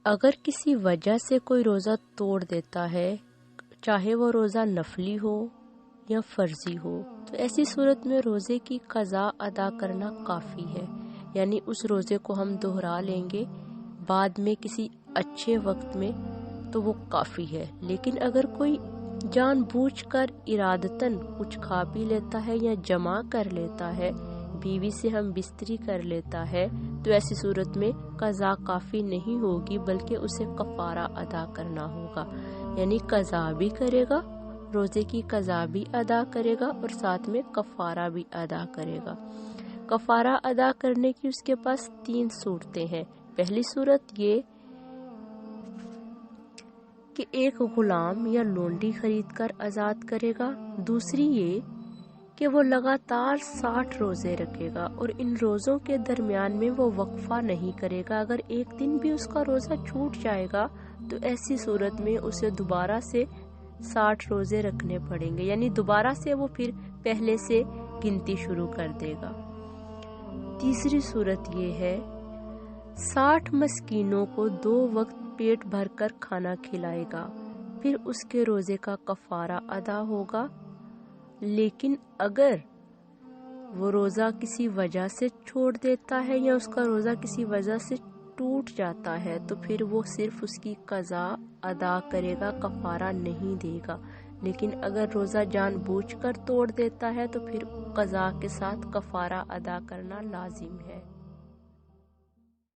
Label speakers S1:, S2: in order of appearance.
S1: اگر کسی وجہ سے کوئی روزہ توڑ دیتا ہے، چاہے وہ روزہ نفلی ہو یا فرضی ہو، تو ایسی صورت میں روزے کی قضا ادا کرنا کافی ہے، یعنی اس روزے کو ہم دہرا لیں گے بعد میں کسی اچھے وقت میں، تو وہ کافی ہے۔ لیکن اگر کوئی جان بوجھ کر ارادتاً کچھ کھا پی لیتا ہے یا جمع کر لیتا ہے، بیوی سے ہم بستری کر لیتا ہے، تو ایسی صورت میں قضا کافی نہیں ہوگی بلکہ اسے کفارہ ادا کرنا ہوگا، یعنی قضا بھی کرے گا، روزے کی قضا بھی ادا کرے گا اور ساتھ میں کفارہ بھی ادا کرے گا۔ کفارہ ادا کرنے کی اس کے پاس 3 صورتیں ہیں۔ پہلی صورت یہ کہ ایک غلام یا لونڈی خرید کر آزاد کرے گا، دوسری یہ کہ وہ لگاتار 60 روزے رکھے گا اور ان روزوں کے درمیان میں وہ وقفہ نہیں کرے گا۔ اگر ایک دن بھی اس کا روزہ چھوٹ جائے گا تو ایسی صورت میں اسے دوبارہ سے 60 روزے رکھنے پڑیں گے، یعنی دوبارہ سے وہ پھر پہلے سے گنتی شروع کر دے گا۔ تیسری صورت یہ ہے 60 مسکینوں کو 2 وقت پیٹ بھر کر کھانا کھلائے گا، پھر اس کے روزے کا کفارہ ادا ہوگا۔ لیکن اگر وہ روزہ کسی وجہ سے چھوڑ دیتا ہے یا اس کا روزہ کسی وجہ سے ٹوٹ جاتا ہے تو پھر وہ صرف اس کی قضا ادا کرے گا، کفارہ نہیں دے گا۔ لیکن اگر روزہ جان بوجھ کر توڑ دیتا ہے تو پھر قضا کے ساتھ کفارہ ادا کرنا لازم ہے۔